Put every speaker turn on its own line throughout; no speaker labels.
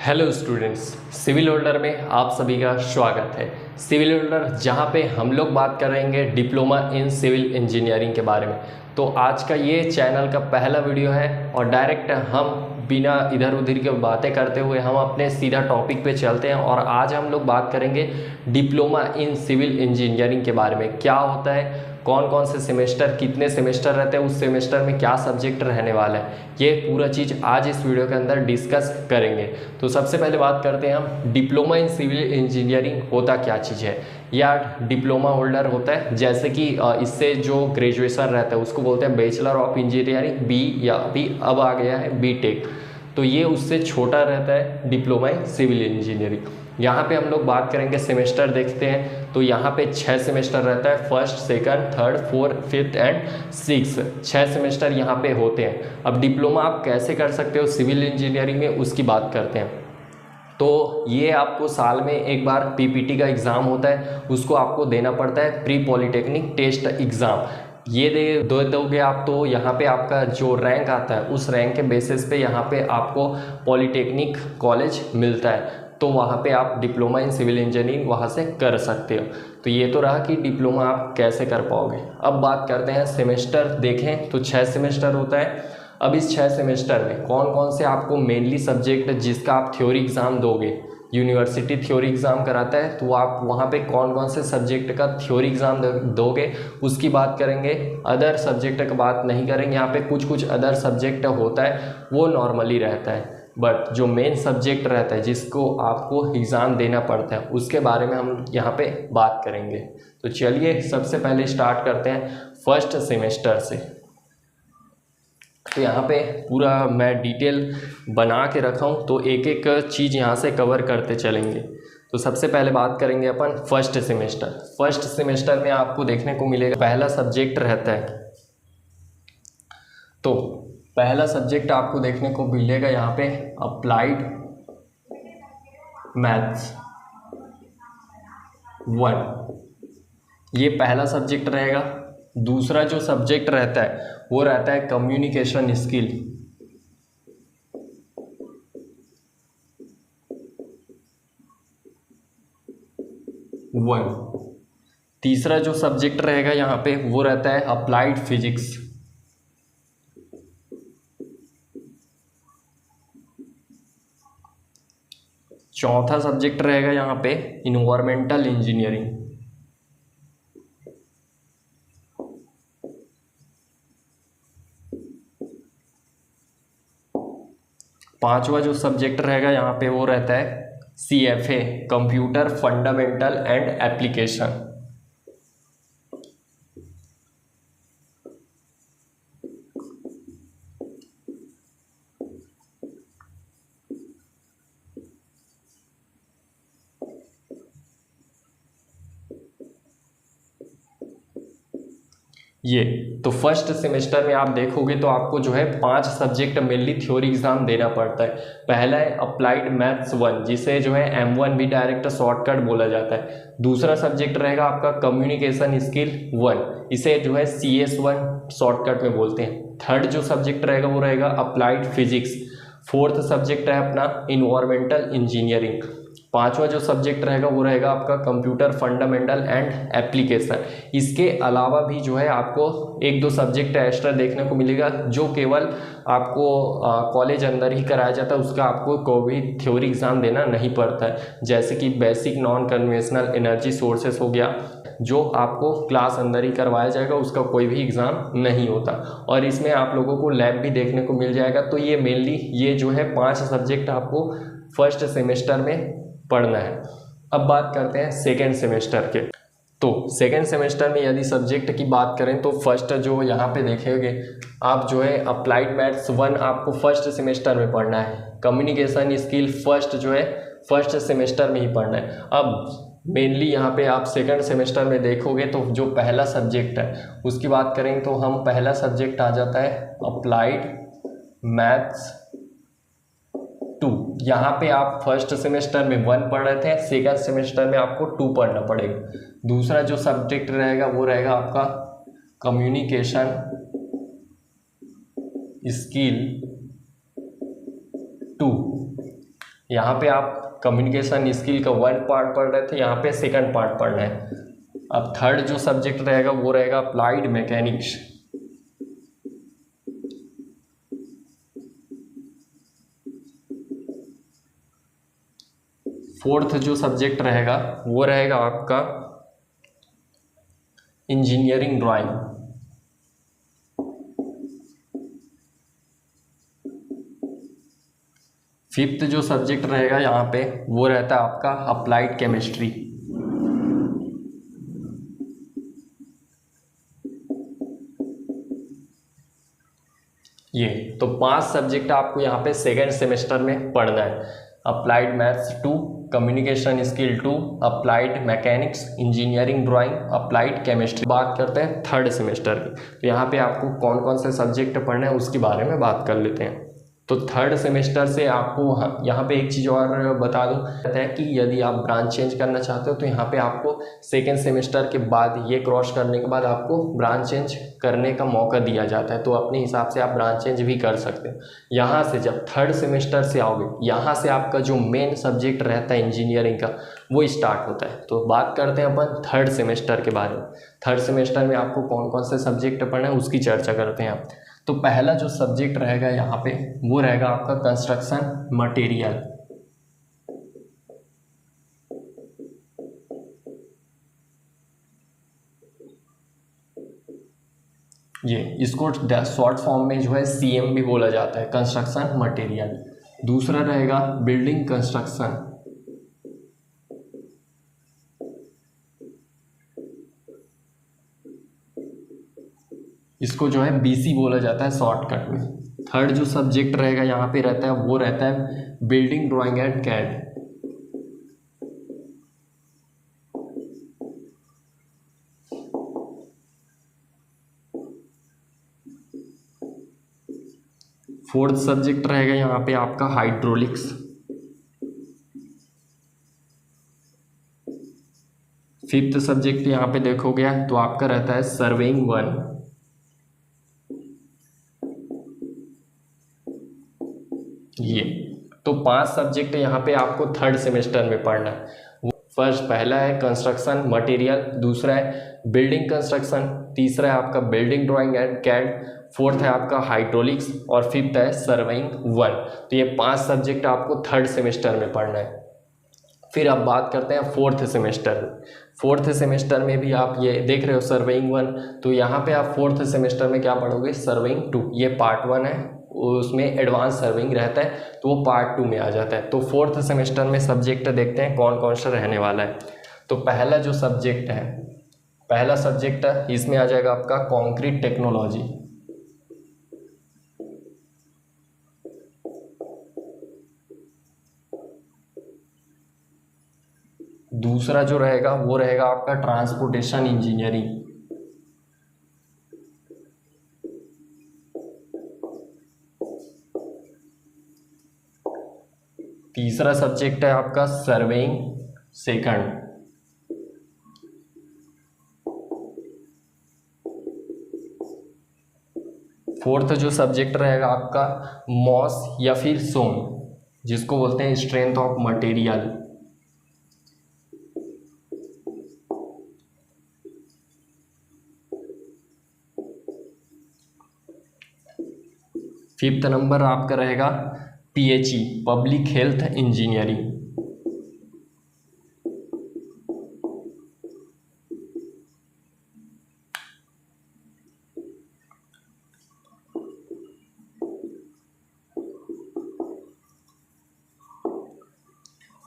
Hello students, civil holder में आप सभी का स्वागत है। सिविल होल्डर जहां पे हम लोग बात करेंगे डिप्लोमा इन सिविल इंजीनियरिंग के बारे में। तो आज का ये चैनल का पहला वीडियो है और डायरेक्ट हम बिना इधर उधर की बातें करते हुए हम अपने सीधा टॉपिक पे चलते हैं। और आज हम लोग बात करेंगे डिप्लोमा इन सिविल इंजीनियरिंग के बारे में। क्या होता है, कौन कौन से सेमेस्टर, कितने सेमेस्टर रहते हैं, उस सेमेस्टर में क्या सब्जेक्ट रहने वाला है, ये पूरा चीज़ आज इस वीडियो के अंदर डिस्कस करेंगे। तो सबसे पहले बात करते हैं हम डिप्लोमा इन सिविल इंजीनियरिंग होता क्या चीज़ है। या डिप्लोमा होल्डर होता है, जैसे कि इससे जो ग्रेजुएशन रहता है उसको बोलते हैं बैचलर ऑफ इंजीनियरिंग बी, या अभी अब आ गया है बीटेक। तो ये उससे छोटा रहता है डिप्लोमा इन सिविल इंजीनियरिंग। यहाँ पे हम लोग बात करेंगे सेमेस्टर देखते हैं। तो यहाँ पे 6 सेमेस्टर रहता है, first, second, third, fourth, fifth and six. 6 semester यहाँ पे होते हैं। अब डिप्लोमा आप कैसे कर सकते हो सिविल इंजीनियरिंग में, उसकी बात करते हैं। तो ये आपको साल में एक बार पीपीटी का एग्ज़ाम होता है, उसको आपको देना पड़ता है, प्री पॉलिटेक्निक टेस्ट एग्ज़ाम। ये दोगे आप, तो यहाँ पे आपका जो रैंक आता है उस रैंक के बेसिस पे यहाँ पे आपको पॉलिटेक्निक कॉलेज मिलता है। तो वहाँ पे आप डिप्लोमा इन सिविल इंजीनियरिंग वहाँ से कर सकते हो। तो ये तो रहा कि डिप्लोमा आप कैसे कर पाओगे। अब बात करते हैं सेमेस्टर देखें तो 6 सेमेस्टर होता है। अब इस 6 सेमेस्टर में कौन कौन से आपको मेनली सब्जेक्ट जिसका आप थ्योरी एग्ज़ाम दोगे, यूनिवर्सिटी थ्योरी एग्ज़ाम कराता है, तो आप वहाँ पे कौन कौन से सब्जेक्ट का थ्योरी एग्ज़ाम दोगे उसकी बात करेंगे। अदर सब्जेक्ट का बात नहीं करेंगे। यहाँ पे कुछ कुछ अदर सब्जेक्ट होता है, वो नॉर्मली रहता है, बट जो मेन सब्जेक्ट रहता है जिसको आपको एग्ज़ाम देना पड़ता है उसके बारे में हम यहाँ पे बात करेंगे। तो चलिए सबसे पहले स्टार्ट करते हैं फर्स्ट सेमेस्टर से। तो यहाँ पे पूरा मैं डिटेल बना के रखा हूँ, तो एक एक चीज़ यहाँ से कवर करते चलेंगे। तो सबसे पहले बात करेंगे अपन फर्स्ट सेमेस्टर। फर्स्ट सेमेस्टर में आपको देखने को मिलेगा पहला सब्जेक्ट रहता है। तो पहला सब्जेक्ट आपको देखने को मिलेगा यहाँ पे अप्लाइड मैथ्स 1, ये पहला सब्जेक्ट रहेगा। दूसरा जो सब्जेक्ट रहता है वो रहता है कम्युनिकेशन स्किल। वन। तीसरा जो सब्जेक्ट रहेगा यहाँ पे वो रहता है अप्लाइड फिजिक्स। चौथा सब्जेक्ट रहेगा यहाँ पे इन्वायरमेंटल इंजीनियरिंग। पांचवा जो सब्जेक्ट रहेगा यहाँ पे वो रहता है CFA, computer fundamental and application. ये तो फर्स्ट सेमेस्टर में आप देखोगे तो आपको जो है 5 सब्जेक्ट मेनली थ्योरी एग्जाम देना पड़ता है। पहला है अप्लाइड मैथ्स 1, जिसे जो है M1 भी डायरेक्ट शॉर्टकट बोला जाता है। दूसरा सब्जेक्ट रहेगा आपका कम्युनिकेशन स्किल 1, इसे जो है CS1 शॉर्टकट में बोलते हैं। थर्ड जो सब्जेक्ट रहेगा वो रहेगा अप्लाइड फिजिक्स। फोर्थ सब्जेक्ट है अपना इन्वायरमेंटल इंजीनियरिंग। पांचवा जो सब्जेक्ट रहेगा वो रहेगा आपका कंप्यूटर फंडामेंटल एंड एप्लीकेशन। इसके अलावा भी जो है आपको एक दो सब्जेक्ट एक्स्ट्रा देखने को मिलेगा, जो केवल आपको कॉलेज अंदर ही कराया जाता है, उसका आपको कोई थ्योरी एग्जाम देना नहीं पड़ता है। जैसे कि basic non conventional energy sources हो गया, जो आपको क्लास अंदर ही करवाया जाएगा, उसका कोई भी एग्ज़ाम नहीं होता। और इसमें आप लोगों को लैब भी देखने को मिल जाएगा। तो ये मेनली ये जो है 5 सब्जेक्ट आपको फर्स्ट सेमेस्टर में पढ़ना है। अब बात करते हैं सेकेंड सेमेस्टर के। तो सेकेंड सेमेस्टर में यदि सब्जेक्ट की बात करें तो फर्स्ट जो यहाँ पे देखेंगे आप जो है अप्लाइड मैथ्स 1 आपको फर्स्ट सेमेस्टर में पढ़ना है। कम्युनिकेशन स्किल फर्स्ट जो है फर्स्ट सेमेस्टर में ही पढ़ना है। अब मेनली यहाँ पे आप सेकंड सेमेस्टर में देखोगे तो जो पहला सब्जेक्ट है उसकी बात करें तो हम पहला सब्जेक्ट आ जाता है अप्लाइड मैथ्स 2। यहाँ पे आप फर्स्ट सेमेस्टर में 1 पढ़ रहे थे, सेकंड सेमेस्टर में आपको 2 पढ़ना पड़ेगा। दूसरा जो सब्जेक्ट रहेगा वो रहेगा आपका कम्युनिकेशन स्किल 2। यहाँ पे आप कम्युनिकेशन स्किल का 1 पार्ट पढ़ रहे थे, यहाँ पे 2nd पार्ट पढ़ना है। अब 3rd जो सब्जेक्ट रहेगा वो रहेगा अप्लाइड मैकेनिक्स। 4th जो सब्जेक्ट रहेगा वो रहेगा आपका इंजीनियरिंग ड्राइंग। 5th जो सब्जेक्ट रहेगा यहाँ पे वो रहता है आपका अप्लाइड केमिस्ट्री। ये तो 5 सब्जेक्ट आपको यहाँ पे 2nd सेमेस्टर में पढ़ना है। Applied maths 2, communication skill 2, applied mechanics, engineering drawing, applied chemistry. बात करते हैं 3rd सेमेस्टर की, तो यहाँ पे आपको कौन कौन से सब्जेक्ट पढ़ना है उसके बारे में बात कर लेते हैं। तो 3rd सेमेस्टर से आपको यहाँ पे एक चीज़ और बता दूँ है कि यदि आप ब्रांच चेंज करना चाहते हो तो यहाँ पे आपको 2nd सेमेस्टर के बाद ये क्रॉस करने के बाद आपको ब्रांच चेंज करने का मौका दिया जाता है, तो अपने हिसाब से आप ब्रांच चेंज भी कर सकते हो। यहाँ से जब 3rd सेमेस्टर से आओगे, यहाँ से आपका जो मेन सब्जेक्ट रहता है इंजीनियरिंग का वो स्टार्ट होता है। तो बात करते हैं अपन 3rd सेमेस्टर के बारे में। 3rd सेमेस्टर में आपको कौन कौन से सब्जेक्ट पढ़ना है उसकी चर्चा करते हैं आप। तो पहला जो सब्जेक्ट रहेगा यहाँ पे वो रहेगा आपका कंस्ट्रक्शन मटेरियल। ये इसको शॉर्ट फॉर्म में जो है CM भी बोला जाता है, कंस्ट्रक्शन मटेरियल। दूसरा रहेगा बिल्डिंग कंस्ट्रक्शन। इसको जो है BC बोला जाता है शॉर्टकट में। 3rd जो सब्जेक्ट रहेगा यहाँ पे रहता है वो रहता है building drawing and CAD. Fourth subject रहेगा यहाँ पे आपका हाइड्रोलिक्स। 5th सब्जेक्ट यहाँ पे देखोगे तो आपका रहता है सर्वेइंग 1। ये तो 5 सब्जेक्ट यहाँ पे आपको 3rd सेमेस्टर में पढ़ना है। पहला है कंस्ट्रक्शन मटेरियल, दूसरा है बिल्डिंग कंस्ट्रक्शन, तीसरा है आपका building drawing and CAD, 4th है आपका हाइड्रोलिक्स और 5th है सर्वेइंग 1। तो ये 5 सब्जेक्ट आपको 3rd सेमेस्टर में पढ़ना है। फिर अब बात करते हैं 4th सेमेस्टर में। 4th सेमेस्टर में भी आप ये देख रहे हो सर्वेइंग 1, तो यहाँ पे आप 4th सेमेस्टर में क्या पढ़ोगे, सर्वेइंग 2। ये पार्ट 1 है, उसमें एडवांस सर्विंग रहता है तो वो पार्ट 2 में आ जाता है। तो 4th सेमेस्टर में सब्जेक्ट देखते हैं कौन कौन सा रहने वाला है। तो पहला जो सब्जेक्ट है, पहला सब्जेक्ट है इसमें आ जाएगा आपका कंक्रीट टेक्नोलॉजी। दूसरा जो रहेगा वो रहेगा आपका ट्रांसपोर्टेशन इंजीनियरिंग। तीसरा सब्जेक्ट है आपका सर्वेइंग 2nd। फोर्थ जो सब्जेक्ट रहेगा आपका मॉस या फिर सोम, जिसको बोलते हैं strength of material. Fifth number आपका रहेगा PHE, पब्लिक हेल्थ इंजीनियरिंग।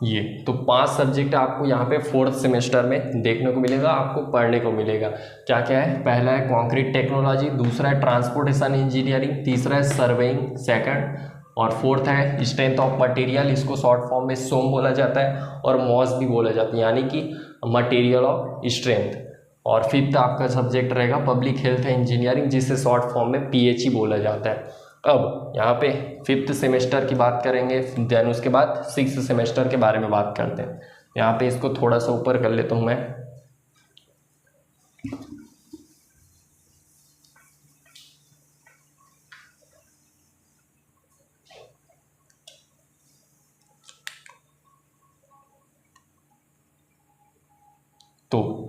ये तो 5 सब्जेक्ट आपको यहाँ पे 4th सेमेस्टर में देखने को मिलेगा, आपको पढ़ने को मिलेगा। क्या क्या है, पहला है कंक्रीट टेक्नोलॉजी, दूसरा है ट्रांसपोर्टेशन इंजीनियरिंग, तीसरा है सर्वेइंग 2nd और 4th है स्ट्रेंथ ऑफ मटेरियल, इसको शॉर्ट फॉर्म में सोम बोला जाता है और मॉस भी बोला जाता है, यानी कि मटेरियल ऑफ स्ट्रेंथ। और 5th आपका सब्जेक्ट रहेगा पब्लिक हेल्थ इंजीनियरिंग, जिसे शॉर्ट फॉर्म में PHE बोला जाता है। अब यहाँ पे 5th सेमेस्टर की बात करेंगे, देन उसके बाद 6th सेमेस्टर के बारे में बात करते हैं। यहाँ पे इसको थोड़ा सा ऊपर कर लेता हूँ मैं।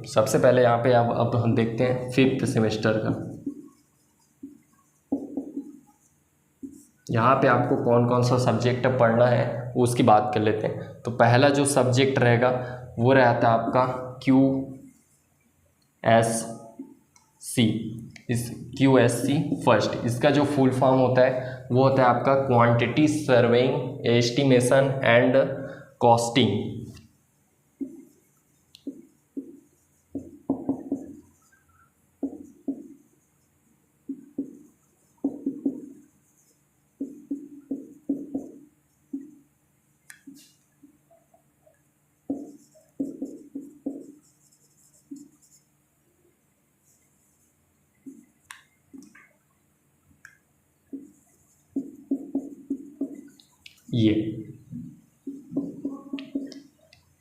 सबसे पहले यहाँ पे अब हम देखते हैं 5th सेमेस्टर का। यहाँ पे आपको कौन कौन सा सब्जेक्ट पढ़ना है उसकी बात कर लेते हैं। तो पहला जो सब्जेक्ट रहेगा वो रहता है आपका QSC। इस QSC फर्स्ट, इसका जो फुल फॉर्म होता है वो होता है आपका quantity surveying estimation and costing.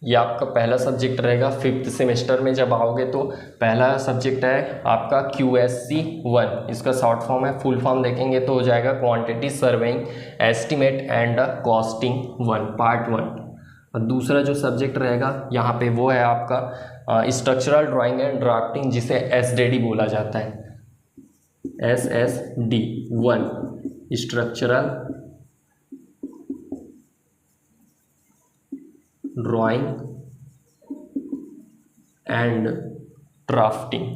ये आपका पहला सब्जेक्ट रहेगा 5th सेमेस्टर में। जब आओगे तो पहला सब्जेक्ट है आपका QSC 1, इसका शॉर्ट फॉर्म है। फुल फॉर्म देखेंगे तो हो जाएगा quantity surveying estimate and costing 1 part 1। और दूसरा जो सब्जेक्ट रहेगा यहाँ पे वो है आपका स्ट्रक्चरल ड्राइंग एंड ड्राफ्टिंग, जिसे SDD बोला जाता है। SSD 1 structural drawing and drafting.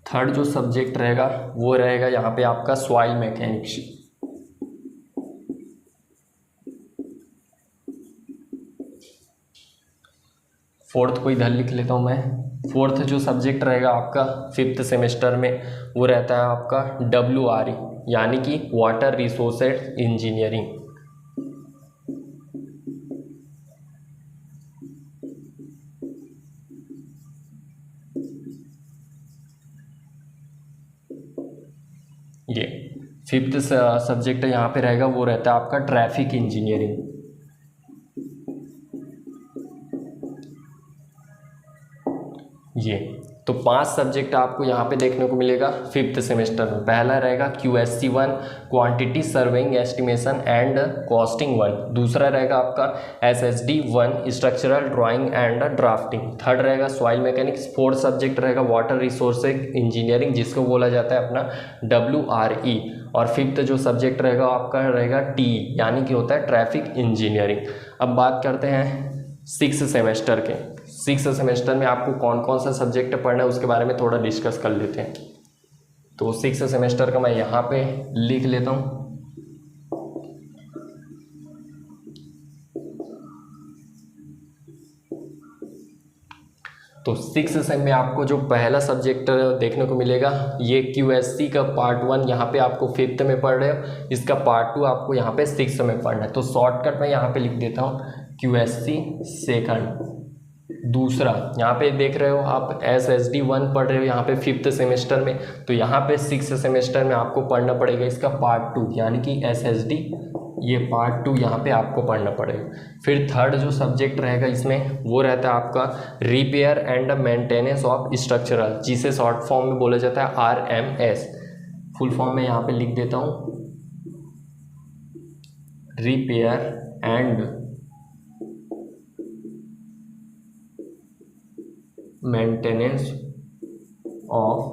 Third जो सब्जेक्ट रहेगा वो रहेगा यहाँ पे आपका सॉइल मैकेनिक्स। फोर्थ को इधर लिख लेता हूँ मैं। फोर्थ जो सब्जेक्ट रहेगा आपका 5th सेमेस्टर में वो रहता है आपका WRE, यानी कि वाटर रिसोर्सेज इंजीनियरिंग। ये 5th सब्जेक्ट यहाँ पे रहेगा वो रहता है आपका ट्रैफिक इंजीनियरिंग। ये तो 5 सब्जेक्ट आपको यहाँ पे देखने को मिलेगा 5th सेमेस्टर में। पहला रहेगा QSC 1 quantity surveying estimation and costing 1। दूसरा रहेगा आपका SSD 1 structural drawing and drafting. Third रहेगा सॉइल मैकेनिक्स। फोर्थ सब्जेक्ट रहेगा वाटर रिसोर्सेज इंजीनियरिंग, जिसको बोला जाता है अपना WRE। और 5th जो सब्जेक्ट रहेगा आपका रहेगा TE, यानी कि होता है ट्रैफिक इंजीनियरिंग। अब बात करते हैं 6th सेमेस्टर के। 6th सेमेस्टर में आपको कौन कौन सा सब्जेक्ट पढ़ना है उसके बारे में थोड़ा डिस्कस कर लेते हैं। तो 6th सेमेस्टर का मैं यहाँ पे लिख लेता हूँ। तो 6th सेम में आपको जो पहला सब्जेक्ट देखने को मिलेगा ये QSC का पार्ट 1 यहाँ पे आपको 5th में पढ़ रहे हो। इसका पार्ट 2 आपको यहाँ पे 6th में पढ़ना है। तो शॉर्टकट में यहाँ पे लिख देता हूँ QSC सेकंड। दूसरा यहाँ पे देख रहे हो आप SSD 1 पढ़ रहे हो यहाँ पे 5th सेमेस्टर में, तो यहाँ पे 6th सेमेस्टर में आपको पढ़ना पड़ेगा इसका पार्ट 2, यानी कि SSD ये पार्ट 2 यहाँ पे आपको पढ़ना पड़ेगा। फिर थर्ड जो सब्जेक्ट रहेगा इसमें वो रहता है आपका repair and maintenance of structural, जिसे शॉर्ट फॉर्म में बोला जाता है RMS। फुल फॉर्म में यहाँ पे लिख देता हूँ repair and maintenance of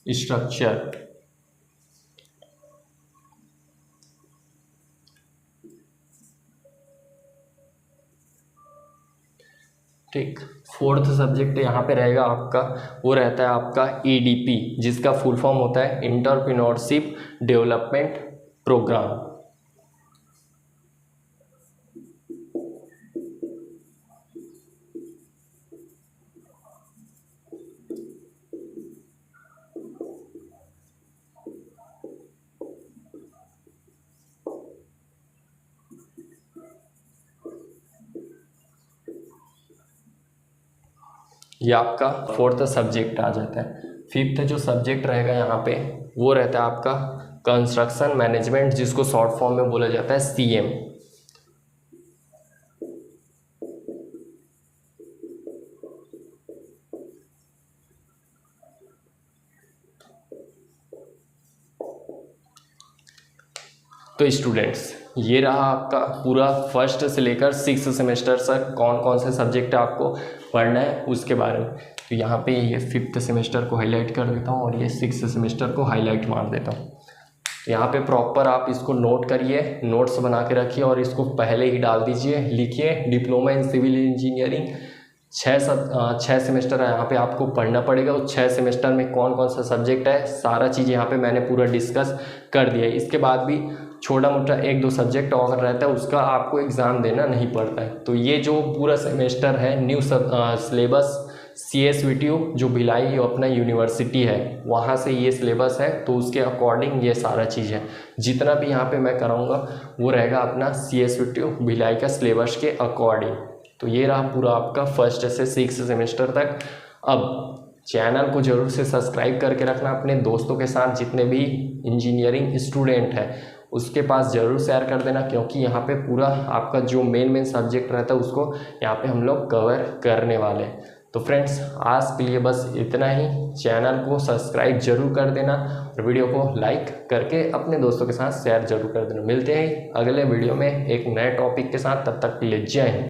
structure. ठीक। फोर्थ सब्जेक्ट यहाँ पे रहेगा आपका वो रहता है आपका EDP, जिसका फुल फॉर्म होता है एंटरप्रेन्योरशिप डेवलपमेंट प्रोग्राम। ये आपका फोर्थ सब्जेक्ट आ जाता है। 5th जो सब्जेक्ट रहेगा यहाँ पे वो रहता है आपका कंस्ट्रक्शन मैनेजमेंट, जिसको शॉर्ट फॉर्म में बोला जाता है CM। तो स्टूडेंट्स, ये रहा आपका पूरा फर्स्ट से लेकर 6th सेमेस्टर तक कौन कौन से सब्जेक्ट आपको पढ़ना है उसके बारे में। तो यहाँ पे ये 5th सेमेस्टर को हाईलाइट कर देता हूँ और ये 6th सेमेस्टर को हाईलाइट मार देता हूँ। तो यहाँ पे प्रॉपर आप इसको नोट करिए, नोट्स बना के रखिए और इसको पहले ही डाल दीजिए। लिखिए diploma in civil engineering 6 semester है यहाँ पे आपको पढ़ना पड़ेगा। उस 6 सेमेस्टर में कौन कौन सा सब्जेक्ट है सारा चीज़ यहाँ पे मैंने पूरा डिस्कस कर दिया है। इसके बाद भी छोटा मोटा 1-2 सब्जेक्ट और रहता है, उसका आपको एग्ज़ाम देना नहीं पड़ता है। तो ये जो पूरा सेमेस्टर है न्यू सिलेबस CSVTU जो भिलाई अपना यूनिवर्सिटी है वहाँ से ये सिलेबस है, तो उसके अकॉर्डिंग ये सारा चीज़ है। जितना भी यहाँ पे मैं कराऊँगा वो रहेगा अपना CSVTU भिलाई का सिलेबस के अकॉर्डिंग। तो ये रहा पूरा आपका फर्स्ट से 6th सेमेस्टर तक। अब चैनल को ज़रूर से सब्सक्राइब करके रखना, अपने दोस्तों के साथ जितने भी इंजीनियरिंग स्टूडेंट हैं उसके पास ज़रूर शेयर कर देना, क्योंकि यहाँ पे पूरा आपका जो मेन सब्जेक्ट रहता है उसको यहाँ पे हम लोग कवर करने वाले हैं। तो फ्रेंड्स, आज के लिए बस इतना ही। चैनल को सब्सक्राइब जरूर कर देना और वीडियो को लाइक करके अपने दोस्तों के साथ शेयर जरूर कर देना। मिलते हैं अगले वीडियो में एक नए टॉपिक के साथ, तब तक के लिए जय हिंद।